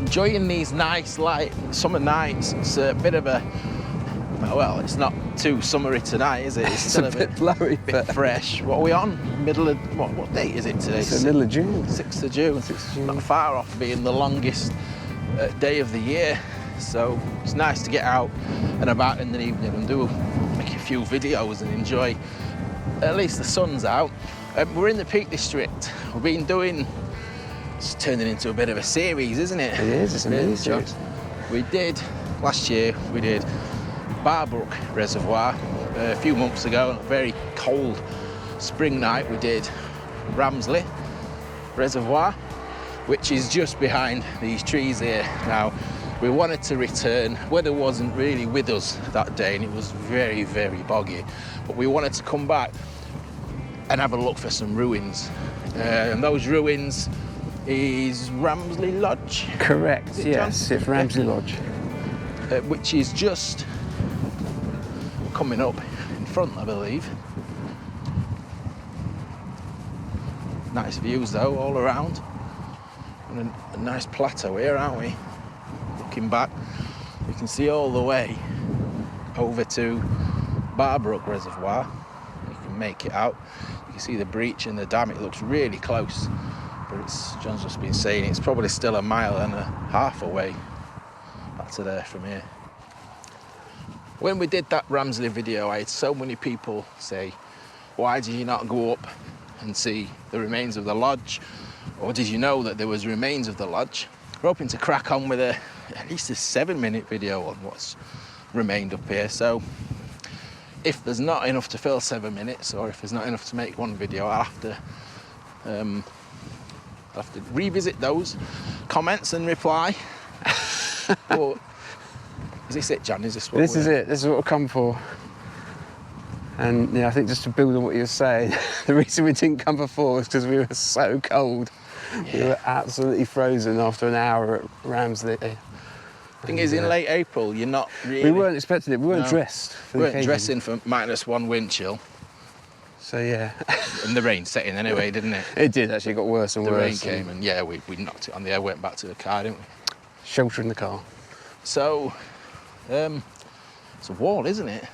enjoying these nice light summer nights. It's a bit of a, well, it's not too summery tonight, is it? It's still a bit blurry, bit fresh. What are we on? Middle of, what date is it today? It's the middle of June. 6th of June. 6th of June. Not far off being the longest day of the year. So it's nice to get out and about in the evening and make a few videos and enjoy, at least the sun's out. We're in the Peak District. We've been doing, it's turning into a bit of a series, isn't it? It is, it's a mini series. We did, last year, we did Barbrook Reservoir. A few months ago, on a very cold spring night, we did Ramsley Reservoir, which is just behind these trees here. Now, we wanted to return. Weather wasn't really with us that day and it was very, very boggy, but we wanted to come back and have a look for some ruins. And those ruins is Ramsley Lodge? Correct, Is it, yes, John? it's Ramsley Lodge. Which is just coming up in front, I believe. Nice views though, all around. And a nice plateau here, aren't we? Looking back, you can see all the way over to Barbrook Reservoir. You can make it out. You can see the breach and the dam. It looks really close, but John's just been saying it's probably still 1.5 miles away back to there from here. When we did that Ramsley video, I had so many people say, why did you not go up and see the remains of the lodge? Or did you know that there was remains of the lodge? We're hoping to crack on with at least a 7-minute video on what's remained up here. So if there's not enough to fill 7 minutes, or if there's not enough to make one video, I'll have to revisit those comments and reply. But is this it, Jan? Is this what This is it. This is what we've come for. And yeah, I think just to build on what you were saying, the reason we didn't come before was because we were so cold. Yeah. We were absolutely frozen after an hour at Ramsley. Thing is, in late April, you're not really... We weren't expecting it. We weren't dressed for We the weren't occasion. dressing for -1 wind chill. So yeah. And the rain set in anyway, didn't it? It did actually. It got worse and worse. The rain came and yeah, we knocked it on the air, went back to the car, didn't we? Shelter in the car. So, it's a wall, isn't it?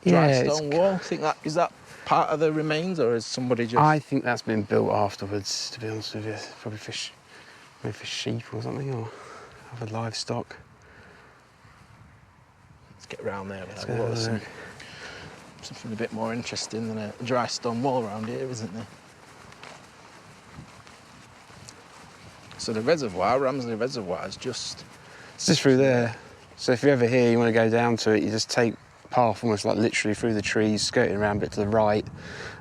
Dry stone wall. Think is that part of the remains, or is somebody just... I think that's been built afterwards, to be honest with you. Probably maybe for sheep or something, or other livestock. Let's get round there. Something a bit more interesting than a dry stone wall around here, isn't there? So the reservoir, Ramsley Reservoir, is just... It's just through there. So if you're ever here, you want to go down to it, you just take path almost like literally through the trees, skirting around a bit to the right,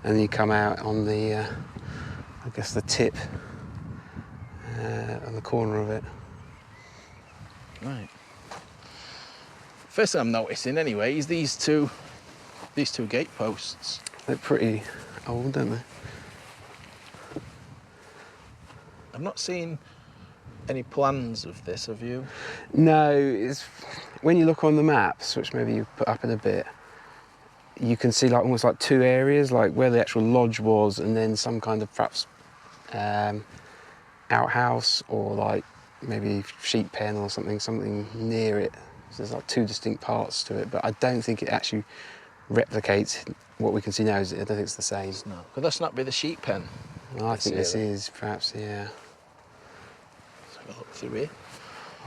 and then you come out on the, I guess the tip, on the corner of it. Right. First thing I'm noticing anyway is these two gate posts. They're pretty old, aren't they? I've not seen any plans of this, have you? No, it's when you look on the maps, which maybe you put up in a bit, you can see like almost like 2 areas, like where the actual lodge was, and then some kind of perhaps outhouse or like maybe sheep pen or something near it. So there's like 2 distinct parts to it, but I don't think it actually replicates what we can see now. I don't think it's the same. No, could this not be the sheep pen? No, I think this is perhaps, yeah. Let's have a look through here.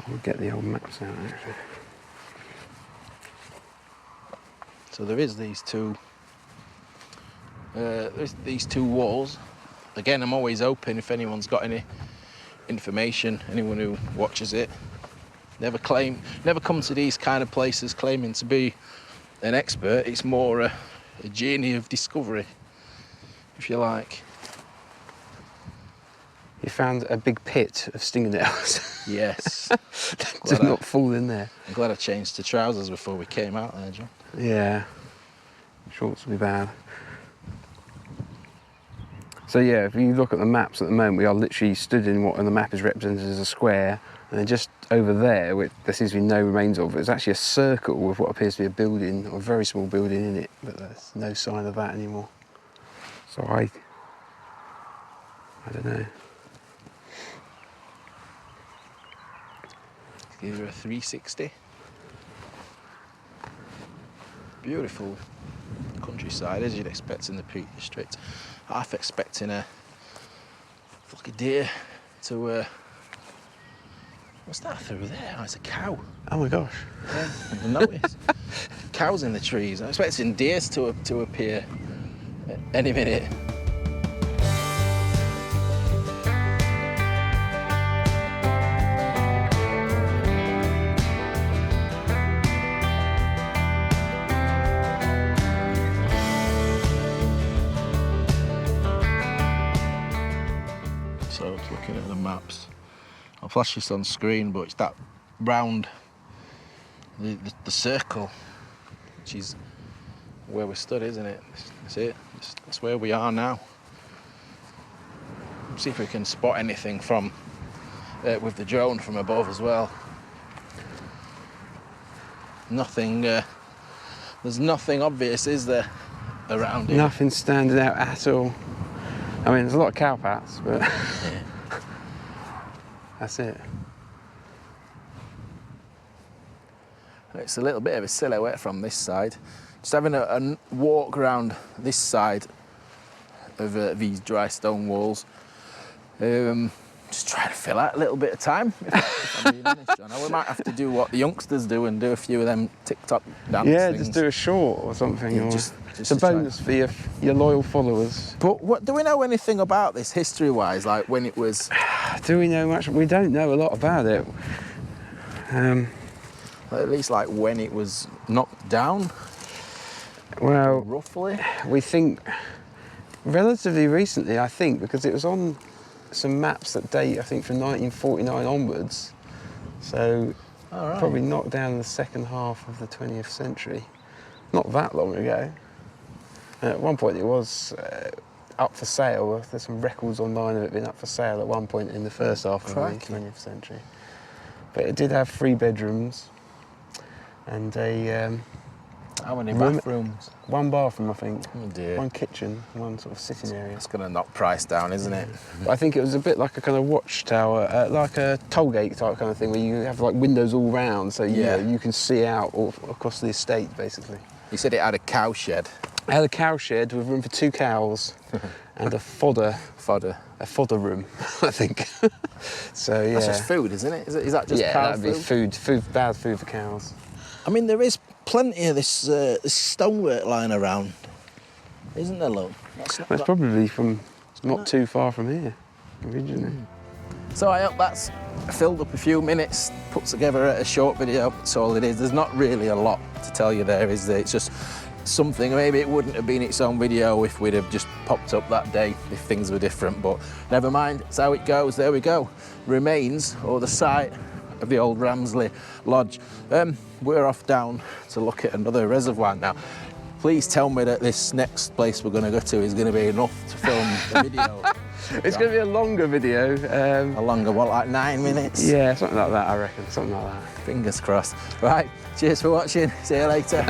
I'll get the old maps out actually. So there is these two. There's these 2 walls. Again, I'm always open if anyone's got any information. Anyone who watches it. Never come to these kind of places claiming to be an expert. It's more a journey of discovery, if you like. You found a big pit of stingnails. Yes. Did not fall in there. I'm glad I changed to trousers before we came out there, John. Yeah. Shorts will be bad. So yeah, if you look at the maps at the moment, we are literally stood in what on the map is represented as a square, and then just over there, which there seems to be no remains of, it's actually a circle with what appears to be a building, or a very small building in it, but there's no sign of that anymore. So I don't know. Give her a 360. Beautiful countryside, as you'd expect in the Peak District. Half expecting a like a deer to what's that through there? Oh, it's a cow. Oh my gosh. Yeah, I've noticed. Cows in the trees. I'm expecting deers to appear any minute. So looking at the maps, I'll flash this on screen, but it's that round, the circle, which is where we stood, isn't it? That's it. That's where we are now. See if we can spot anything from with the drone from above as well. Nothing. There's nothing obvious, is there, around here? Nothing standing out at all. I mean, there's a lot of cowpats, but Yeah. that's it. It's a little bit of a silhouette from this side. Just having a walk around this side of these dry stone walls. Just trying to fill out a little bit of time, if I'm being honest. I know we might have to do what the youngsters do and do a few of them TikTok dance Yeah, things. just do a short or something. Yeah, or just it's a to try. bonus for your loyal followers. But what do we know anything about this history-wise? Like when it was, Do we know much? We don't know a lot about it. at least like when it was knocked down, Well, roughly. we think relatively recently, I think, because it was on some maps that date, I think, from 1949 onwards. So All right. probably knocked down in the second half of the 20th century. Not that long ago. And at one point it was up for sale. There's some records online of it being up for sale at one point in the first half of the Crikey. 20th century. But it did have 3 bedrooms and a How many room- bathrooms? 1 bathroom, I think. Oh dear. 1 kitchen, 1 sort of sitting area. That's going to knock price down, isn't it? But I think it was a bit like a kind of watchtower, like a toll gate type kind of thing, where you have like windows all round, so Yeah. you can see out all across the estate, basically. You said it had a cow shed. I had a cow shed with room for 2 cows and a fodder room, I think. So yeah. That's just food, isn't it? Is that just yeah, cow that'd be food, bad food for cows. I mean, there is plenty of this stonework lying around, isn't there, Lo? That's not Well, it's probably from not too far from here, originally. So I hope that's filled up a few minutes, put together a short video. That's all it is. There's not really a lot to tell you there, is there? It's just something. Maybe it wouldn't have been its own video if we'd have just popped up that day, if things were different, but never mind. It's how it goes. There we go. Remains, or the site of the old Ramsley Lodge. We're off down to look at another reservoir now. Please tell me that this next place we're going to go to is going to be enough to film a video. It's going to be a longer video. A longer, what, like 9 minutes? Yeah, something like that, I reckon, something like that. Fingers crossed. Right, cheers for watching. See you later.